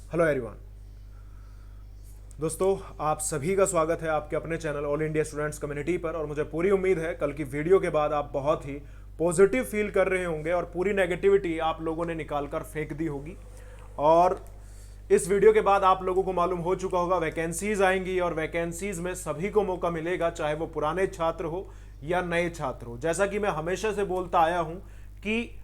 Hello everyone. दोस्तों, आप सभी का स्वागत है आपके अपने channel all India students community पर। और मुझे पूरी उम्मीद है कल की वीडियो के बाद आप बहुत ही पॉजिटिव फील कर रहे होंगे और पूरी नेगेटिविटी आप लोगों ने निकाल कर फेंक दी होगी। और इस वीडियो के बाद आप लोगों को मालूम हो चुका होगा वैकेंसीज आएंगी और वैकेंसीज में सभी को मौका मिलेगा, चाहे वो पुराने छात्र हो या नए छात्र हो। जैसा कि मैं हमेशा से बोलता आया हूं कि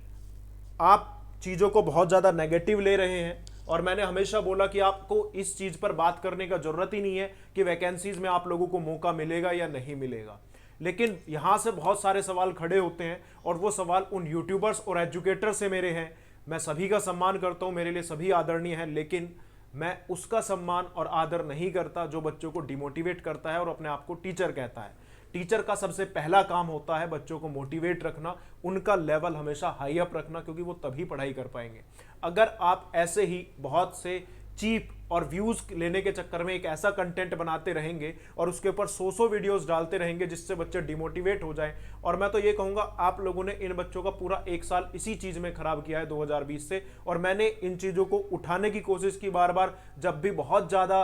आप चीज़ों को बहुत ज़्यादा नेगेटिव ले रहे हैं और मैंने हमेशा बोला कि आपको इस चीज़ पर बात करने का ज़रूरत ही नहीं है कि वैकेंसीज में आप लोगों को मौका मिलेगा या नहीं मिलेगा। लेकिन यहाँ से बहुत सारे सवाल खड़े होते हैं और वो सवाल उन यूट्यूबर्स और एजुकेटर से मेरे हैं। मैं सभी का सम्मान करता हूँ, मेरे लिए सभी आदरणीय हैं, लेकिन मैं उसका सम्मान और आदर नहीं करता जो बच्चों को डिमोटिवेट करता है और अपने आप को टीचर कहता है। टीचर का सबसे पहला काम होता है बच्चों को मोटिवेट रखना, उनका लेवल हमेशा हाई अप रखना, क्योंकि वो तभी पढ़ाई कर पाएंगे। अगर आप ऐसे ही बहुत से चीप और व्यूज लेने के चक्कर में एक ऐसा कंटेंट बनाते रहेंगे और उसके ऊपर 100 वीडियोस डालते रहेंगे जिससे बच्चे डिमोटिवेट हो जाएं, और मैं तो ये कहूंगा आप लोगों ने इन बच्चों का पूरा एक साल इसी चीज में खराब किया है 2020 से। और मैंने इन चीजों को उठाने की कोशिश की बार बार, जब भी बहुत ज्यादा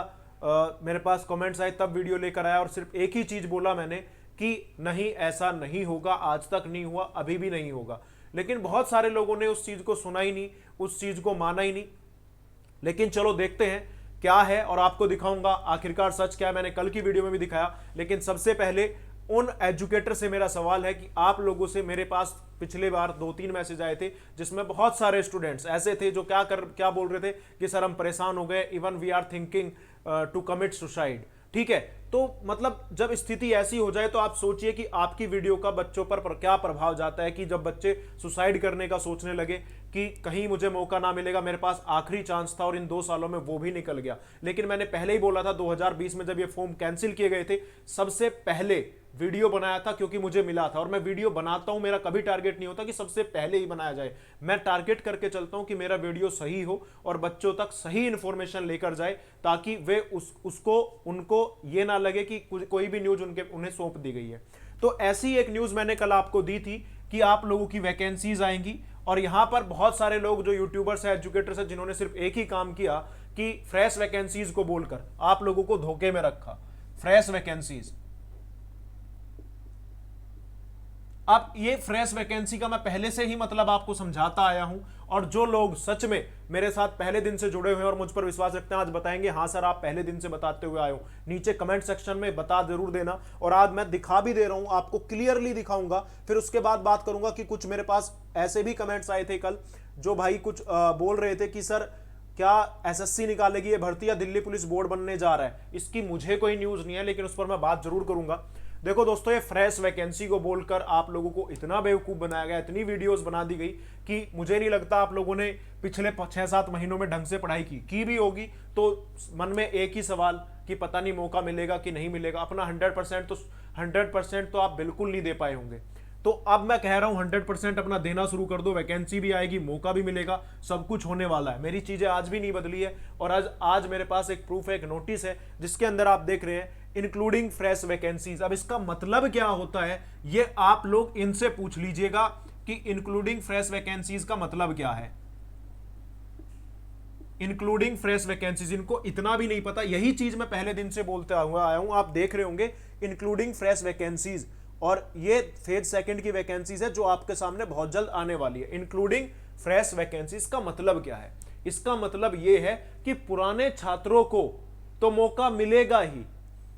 मेरे पास कमेंट्स आए तब वीडियो लेकर आया और सिर्फ एक ही चीज बोला मैंने कि नहीं, ऐसा नहीं होगा, आज तक नहीं हुआ, अभी भी नहीं होगा। लेकिन बहुत सारे लोगों ने उस चीज को सुना ही नहीं, उस चीज को माना ही नहीं। लेकिन चलो देखते हैं क्या है और आपको दिखाऊंगा आखिरकार सच क्या है। मैंने कल की वीडियो में भी दिखाया, लेकिन सबसे पहले उन एजुकेटर से मेरा सवाल है कि आप लोगों से मेरे पास पिछले बार 2-3 मैसेज आए थे जिसमें बहुत सारे स्टूडेंट्स ऐसे थे जो क्या बोल रहे थे कि सर हम परेशान हो गए, even we are thinking to commit suicide. ठीक है, तो मतलब जब स्थिति ऐसी हो जाए तो आप सोचिए कि आपकी वीडियो का बच्चों पर क्या प्रभाव जाता है कि जब बच्चे सुसाइड करने का सोचने लगे कि कहीं मुझे मौका ना मिलेगा, मेरे पास आखिरी चांस था और इन 2 सालों में वो भी निकल गया। लेकिन मैंने पहले ही बोला था 2020 में जब ये फॉर्म कैंसिल किए गए थे, सबसे पहले वीडियो बनाया था क्योंकि मुझे मिला था। और मैं वीडियो बनाता हूं, मेरा कभी टारगेट नहीं होता कि सबसे पहले ही बनाया जाए। मैं टारगेट करके चलता हूं कि मेरा वीडियो सही हो और बच्चों तक सही इंफॉर्मेशन लेकर जाए, ताकि वे उसको उनको ये ना लगे कि कोई भी न्यूज उन्हें सौंप दी गई है। तो ऐसी एक न्यूज मैंने कल आपको दी थी कि आप लोगों की वैकेंसीज आएंगी। और यहां पर बहुत सारे लोग जो यूट्यूबर्स है, एजुकेटर्स है, जिन्होंने सिर्फ एक ही काम किया कि फ्रेश वैकेंसीज को बोलकर आप लोगों को धोखे में रखा। फ्रेश वैकेंसीज, अब ये फ्रेश वैकेंसी का मैं पहले से ही मतलब आपको समझाता आया हूं। और जो लोग सच में मेरे साथ पहले दिन से जुड़े हुए हैं और मुझ पर विश्वास रखते हैं, आज बताएंगे हाँ सर आप पहले दिन से बताते हुए आए हो, नीचे कमेंट सेक्शन में बता जरूर देना। और आज मैं दिखा भी दे रहा हूं, आपको क्लियरली दिखाऊंगा। फिर उसके बाद बात करूंगा कि कुछ मेरे पास ऐसे भी कमेंट्स आए थे कल जो भाई कुछ बोल रहे थे कि सर क्या एसएससी निकालेगी ये भर्ती या दिल्ली पुलिस बोर्ड बनने जा रहा है। इसकी मुझे कोई न्यूज नहीं है, लेकिन उस पर मैं बात जरूर करूंगा। देखो दोस्तों, ये फ्रेश वैकेंसी को बोलकर आप लोगों को इतना बेवकूफ बनाया गया, इतनी वीडियोस बना दी गई कि मुझे नहीं लगता आप लोगों ने पिछले 6-7 महीनों में ढंग से पढ़ाई की भी होगी। तो मन में एक ही सवाल कि पता नहीं मौका मिलेगा कि नहीं मिलेगा। अपना 100% तो आप बिल्कुल नहीं दे पाए होंगे। तो अब मैं कह रहा हूं 100% अपना देना शुरू कर दो, वैकेंसी भी आएगी, मौका भी मिलेगा, सब कुछ होने वाला है। मेरी चीजें आज भी नहीं बदली है। और आज मेरे पास एक प्रूफ है, एक नोटिस है जिसके अंदर आप देख रहे हैं इंक्लूडिंग फ्रेश वैकेंसीज। अब इसका मतलब क्या होता है ये आप लोग इनसे पूछ लीजिएगा कि इंक्लूडिंग फ्रेश वैकेंसीज का मतलब क्या है। इंक्लूडिंग फ्रेश वैकेंसीज, इनको इतना भी नहीं पता। यही चीज मैं पहले दिन से बोलते आया हूं, आप देख रहे होंगे इंक्लूडिंग फ्रेश वैकेंसीज। और ये फेज सेकंड की वैकेंसीज है जो आपके सामने बहुत जल्द आने वाली है। इंक्लूडिंग फ्रेश वैकेंसीज का मतलब क्या है? इसका मतलब यह है कि पुराने छात्रों को तो मौका मिलेगा ही,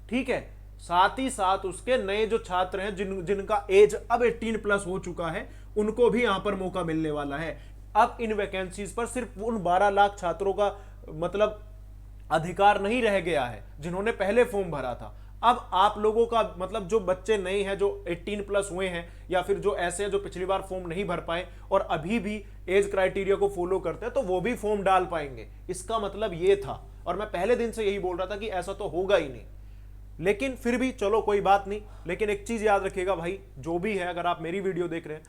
ठीक है, साथ ही साथ उसके नए जो छात्र हैं जिनका एज अब 18+ हो चुका है, उनको भी यहां पर मौका मिलने वाला है। अब इन वैकेंसीज पर सिर्फ उन 12 लाख छात्रों का मतलब अधिकार नहीं रह गया है जिन्होंने पहले फॉर्म भरा था। अब आप लोगों का मतलब जो बच्चे नए हैं, जो 18+ हुए हैं, या फिर जो ऐसे हैं जो पिछली बार फॉर्म नहीं भर पाए और अभी भी एज क्राइटेरिया को फॉलो करते हैं, तो वो भी फॉर्म डाल पाएंगे। इसका मतलब ये था। और मैं पहले दिन से यही बोल रहा था कि ऐसा तो होगा ही नहीं। लेकिन फिर भी चलो कोई बात नहीं। लेकिन एक चीज याद रखिएगा भाई, जो भी है, अगर आप मेरी वीडियो देख रहे हैं,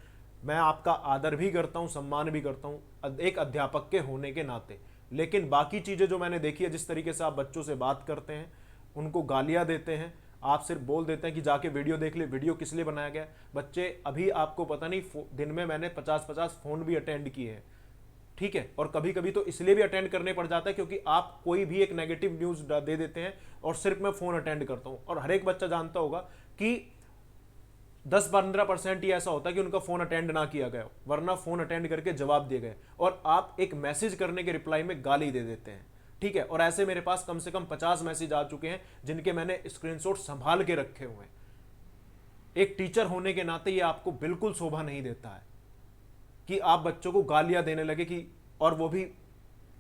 मैं आपका आदर भी करता हूं, सम्मान भी करता हूं एक अध्यापक के होने के नाते। लेकिन बाकी चीजें जो मैंने देखी है, जिस तरीके से आप बच्चों से बात करते हैं, उनको गालियां देते हैं, आप सिर्फ बोल देते हैं कि जाके वीडियो देख ले। वीडियो किस लिए बनाया गया? बच्चे, अभी आपको पता नहीं, दिन में मैंने 50-50 फोन भी अटेंड किए हैं, ठीक है। और कभी कभी तो इसलिए भी अटेंड करने पड़ जाता है क्योंकि आप कोई भी एक नेगेटिव न्यूज दे देते हैं और सिर्फ मैं फोन अटेंड करता हूं। और हर एक बच्चा जानता होगा कि 10-15% ही ऐसा होता है कि उनका फोन अटेंड ना किया गया, वरना फोन अटेंड करके जवाब दिए गए और आप एक मैसेज करने के रिप्लाई में गाली दे देते हैं, ठीक है। और ऐसे मेरे पास कम से कम 50 मैसेज आ चुके हैं जिनके मैंने स्क्रीनशॉट संभाल के रखे हुए हैं। एक टीचर होने के नाते ये आपको बिल्कुल शोभा नहीं देता है कि आप बच्चों को गालियां देने लगे कि, और वो भी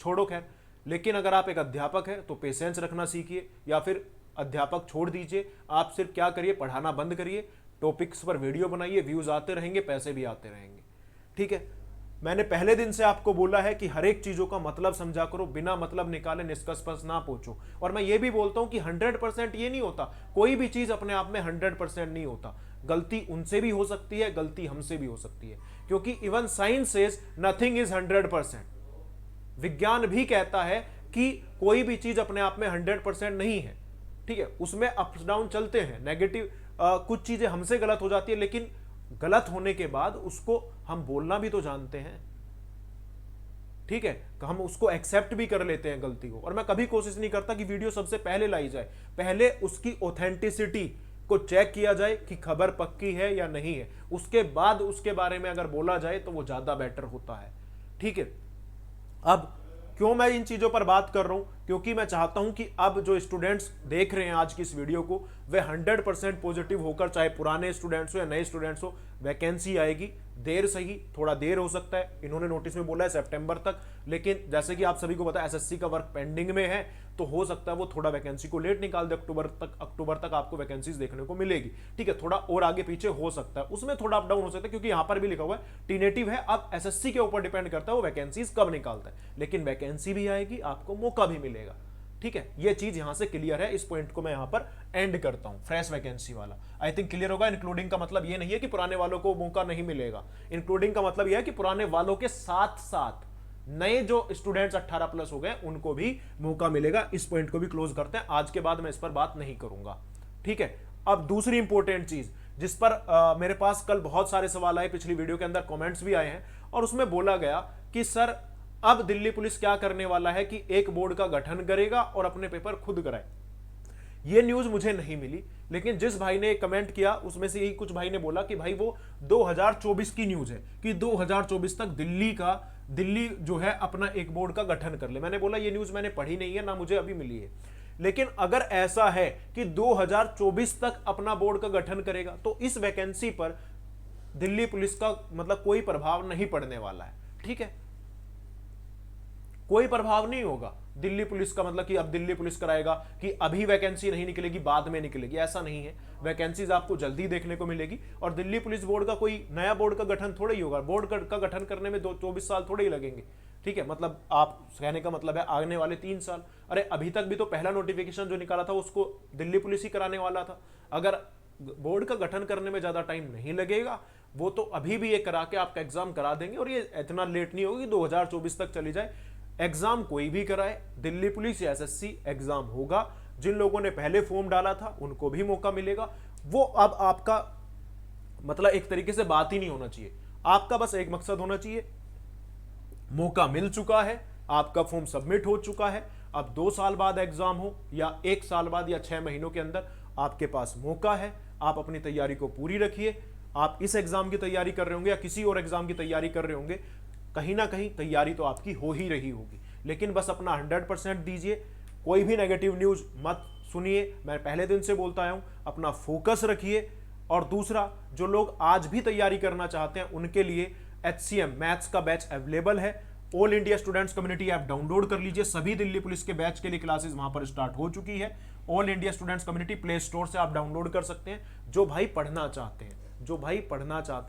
छोड़ो खैर, लेकिन अगर आप एक अध्यापक है तो पेशेंस रखना सीखिए, या फिर अध्यापक छोड़ दीजिए। आप सिर्फ क्या करिए, पढ़ाना बंद करिए, टॉपिक्स पर वीडियो बनाइए, व्यूज आते रहेंगे, पैसे भी आते रहेंगे, ठीक है। मैंने पहले दिन से आपको बोला है कि हर एक चीजों का मतलब समझा करो, बिना मतलब निकाले निष्कर्ष पर ना पहुंचो। और मैं ये भी बोलता हूं कि 100% ये नहीं होता, कोई भी चीज अपने आप में 100% नहीं होता। गलती उनसे भी हो सकती है, गलती हमसे भी हो सकती है, क्योंकि even science says nothing is 100%। विज्ञान भी कहता है कि कोई भी चीज अपने आप में 100% नहीं है, ठीक है। उसमें अप्स डाउन चलते हैं, नेगेटिव कुछ चीजें हमसे गलत हो जाती है, लेकिन गलत होने के बाद उसको हम बोलना भी तो जानते हैं, ठीक है। हम उसको एक्सेप्ट भी कर लेते हैं गलती को। और मैं कभी कोशिश नहीं करता कि वीडियो सबसे पहले लाई जाए, पहले उसकी ऑथेंटिसिटी को चेक किया जाए कि खबर पक्की है या नहीं है, उसके बाद उसके बारे में अगर बोला जाए तो वो ज्यादा बेटर होता है, ठीक है। अब क्यों मैं इन चीजों पर बात कर रहा हूं, क्योंकि मैं चाहता हूं कि अब जो स्टूडेंट्स देख रहे हैं आज की इस वीडियो को, वे 100% पॉजिटिव होकर, चाहे पुराने स्टूडेंट्स हो या नए स्टूडेंट्स हो, वैकेंसी आएगी। देर सही, थोड़ा देर हो सकता है, इन्होंने नोटिस में बोला है सितंबर तक, लेकिन जैसे कि आप सभी को पता है एसएससी का वर्क पेंडिंग में है, तो हो सकता है वो थोड़ा वैकेंसी को लेट निकाल दे, अक्टूबर तक आपको वैकेंसीज देखने को मिलेगी, ठीक है। थोड़ा और आगे पीछे हो सकता है, उसमें थोड़ा अप डाउन हो सकता है, क्योंकि यहां पर भी लिखा हुआ है टीनेटिव है। अब एसएससी के ऊपर डिपेंड करता है वो वैकेंसीज कब निकालता है, लेकिन वैकेंसी भी आएगी, आपको मौका भी मिलेगा, ठीक है। ये चीज यहां से क्लियर है, इस पॉइंट को मैं यहां पर एंड करता हूं, फ्रेश वैकेंसी वाला। आई थिंक क्लियर होगा। इंक्लूडिंग का मतलब ये नहीं है कि पुराने वालों को मौका नहीं मिलेगा, इंक्लूडिंग का मतलब यह है कि पुराने वालों के साथ साथ नए जो स्टूडेंट्स 18+ हो गए उनको भी मौका मिलेगा। इस पॉइंट को भी क्लोज करते हैं, आज के बाद मैं इस पर बात नहीं करूंगा, ठीक है। अब दूसरी इंपॉर्टेंट चीज जिस पर मेरे पास कल बहुत सारे सवाल आए, पिछली वीडियो के अंदर कमेंट्स भी आए हैं, और उसमें बोला गया कि सर अब दिल्ली पुलिस क्या करने वाला है कि एक बोर्ड का गठन करेगा और अपने पेपर खुद कराए। ये न्यूज मुझे नहीं मिली, लेकिन जिस भाई ने कमेंट किया उसमें से यही कुछ भाई ने बोला कि भाई वो 2024 की न्यूज है कि 2024 तक दिल्ली जो है अपना एक बोर्ड का गठन कर ले। मैंने बोला ये न्यूज मैंने पढ़ी नहीं है, ना मुझे अभी मिली है, लेकिन अगर ऐसा है कि 2024 तक अपना बोर्ड का गठन करेगा तो इस वैकेंसी पर दिल्ली पुलिस का मतलब कोई प्रभाव नहीं पड़ने वाला है, ठीक है। कोई प्रभाव नहीं होगा दिल्ली पुलिस का, मतलब कि अब दिल्ली पुलिस कराएगा कि अभी वैकेंसी नहीं निकलेगी बाद में निकलेगी, ऐसा नहीं है। वैकेंसीज आपको जल्दी देखने को मिलेगी। और दिल्ली पुलिस बोर्ड का कोई नया बोर्ड का गठन थोड़ा ही होगा, बोर्ड का गठन करने में 24 साल थोड़े ही लगेंगे, ठीक है। मतलब आप कहने का मतलब है आने वाले 3 साल। अरे अभी तक भी तो पहला नोटिफिकेशन जो निकाला था उसको दिल्ली पुलिस ही कराने वाला था। अगर बोर्ड का गठन करने में ज्यादा टाइम नहीं लगेगा, वो तो अभी भी ये करा के आपका एग्जाम करा देंगे, और ये इतना लेट नहीं होगी 2024 तक चली जाए। एग्जाम कोई भी कराए, दिल्ली पुलिस या एसएससी एग्जाम होगा। जिन लोगों ने पहले फॉर्म डाला था उनको भी मौका मिलेगा। वो अब आपका मतलब एक तरीके से बात ही नहीं होना चाहिए, आपका बस एक मकसद होना चाहिए, मौका मिल चुका है, आपका फॉर्म सबमिट हो चुका है, अब 2 साल बाद एग्जाम हो या 1 साल बाद या 6 महीनों के अंदर आपके पास मौका है। आप अपनी तैयारी को पूरी रखिए। आप इस एग्जाम की तैयारी कर रहे होंगे या किसी और एग्जाम की तैयारी कर रहे होंगे, कहीं ना कहीं तैयारी तो आपकी हो ही रही होगी, लेकिन बस अपना 100% दीजिए। कोई भी नेगेटिव न्यूज मत सुनिए, मैं पहले दिन से बोलता आया हूं, अपना फोकस रखिए। और दूसरा, जो लोग आज भी तैयारी करना चाहते हैं उनके लिए HCM मैथ्स का बैच अवेलेबल है। All India students community app download कर लीजिए, सभी दिल्ली पुलिस के बैच के लिए क्लासेस वहां पर स्टार्ट हो चुकी है। All India students community play store से आप डाउनलोड कर सकते हैं। जो भाई पढ़ना चाहते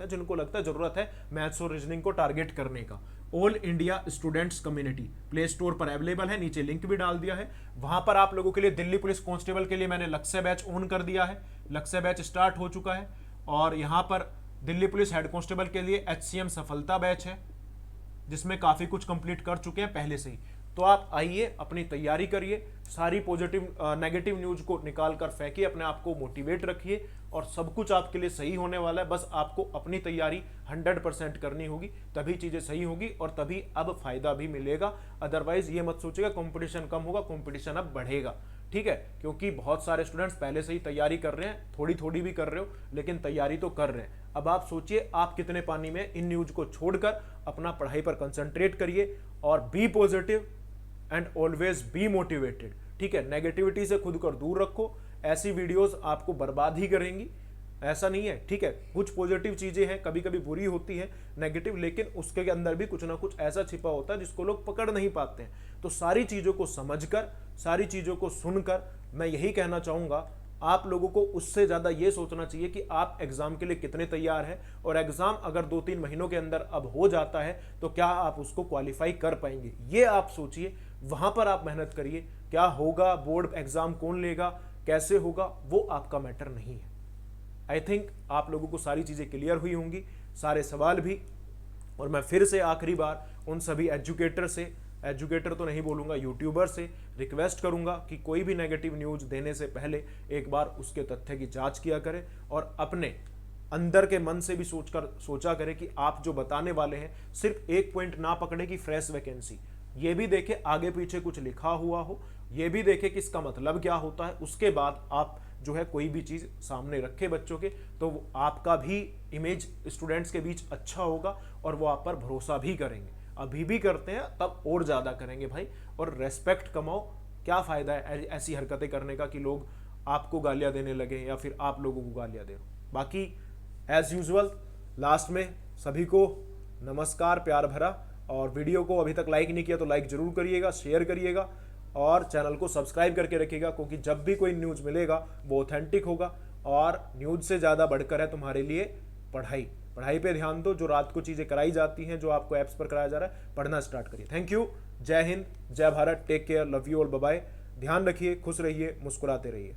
हैं, जिनको लगता है जरूरत है मैथ्स और रीजनिंग को टारगेट करने का, all India students community play store पर अवेलेबल है, नीचे लिंक भी डाल दिया है। वहां पर आप लोगों के लिए दिल्ली पुलिस कांस्टेबल के लिए मैंने लक्ष्य बैच ऑन कर दिया है, लक्ष्य बैच स्टार्ट हो चुका है। और यहां पर दिल्ली पुलिस हेड कांस्टेबल के लिए HCM सफलता बैच है, जिसमें काफी कुछ कंप्लीट कर चुके हैं पहले से ही। तो आप आइए, अपनी तैयारी करिए, सारी पॉजिटिव नेगेटिव न्यूज को निकाल कर फेंकिए, अपने आप को मोटिवेट रखिए और सब कुछ आपके लिए सही होने वाला है। बस आपको अपनी तैयारी 100% करनी होगी, तभी चीज़ें सही होगी और तभी अब फायदा भी मिलेगा। अदरवाइज ये मत सोचिएगा कंपटीशन कम होगा, कंपटीशन अब बढ़ेगा, ठीक है। क्योंकि बहुत सारे स्टूडेंट्स पहले से ही तैयारी कर रहे हैं, थोड़ी थोड़ी भी कर रहे हो लेकिन तैयारी तो कर रहे हैं। अब आप सोचिए आप कितने पानी में, इन न्यूज को छोड़कर अपना पढ़ाई पर कंसंट्रेट करिए और be positive and always be motivated, ठीक है। नेगेटिविटी से खुद को दूर रखो, ऐसी वीडियोस आपको बर्बाद ही करेंगी, ऐसा नहीं है, ठीक है। कुछ पॉजिटिव चीजें हैं, कभी कभी बुरी होती है नेगेटिव, लेकिन उसके अंदर भी कुछ ना कुछ ऐसा छिपा होता है जिसको लोग पकड़ नहीं पाते हैं। तो सारी चीजों को समझकर, सारी चीजों को सुनकर मैं यही कहना चाहूंगा, आप लोगों को उससे ज्यादा ये सोचना चाहिए कि आप एग्जाम के लिए कितने तैयार हैं, और एग्जाम अगर 2-3 महीनों के अंदर अब हो जाता है तो क्या आप उसको क्वालिफाई कर पाएंगे, ये आप सोचिए। वहां पर आप मेहनत करिए। क्या होगा, बोर्ड एग्जाम कौन लेगा, कैसे होगा, वो आपका मैटर नहीं है। आई थिंक आप लोगों को सारी चीजें क्लियर हुई होंगी, सारे सवाल भी। और मैं फिर से आखिरी बार उन सभी एजुकेटर से, एजुकेटर तो नहीं बोलूंगा, यूट्यूबर से रिक्वेस्ट करूंगा कि कोई भी नेगेटिव न्यूज देने से पहले एक बार उसके तथ्य की जांच किया करें और अपने अंदर के मन से भी सोचा करें कि आप जो बताने वाले हैं सिर्फ एक पॉइंट ना पकड़े कि फ्रेश वैकेंसी, ये भी देखे आगे पीछे कुछ लिखा हुआ हो, ये भी देखे कि इसका मतलब क्या होता है। उसके बाद आप जो है कोई भी चीज सामने रखे बच्चों के, तो आपका भी इमेज स्टूडेंट्स के बीच अच्छा होगा और वो आप पर भरोसा भी करेंगे। अभी भी करते हैं, तब और ज्यादा करेंगे भाई। और रेस्पेक्ट कमाओ, क्या फायदा है ऐसी हरकतें करने का कि लोग आपको गालियां देने लगे या फिर आप लोगों को गालियां दे। बाकी एज यूजुअल लास्ट में सभी को नमस्कार प्यार भरा, और वीडियो को अभी तक लाइक नहीं किया तो लाइक जरूर करिएगा, शेयर करिएगा और चैनल को सब्सक्राइब करके रखिएगा, क्योंकि जब भी कोई न्यूज़ मिलेगा वो ऑथेंटिक होगा। और न्यूज़ से ज़्यादा बढ़कर है तुम्हारे लिए पढ़ाई। पढ़ाई पे ध्यान दो, जो रात को चीज़ें कराई जाती हैं, जो आपको ऐप्स पर कराया जा रहा है, पढ़ना स्टार्ट करिए। थैंक यू, जय हिंद, जय Bharat, take care, love you all, bye bye. ध्यान रखिए, खुश रहिए, मुस्कुराते रहिए।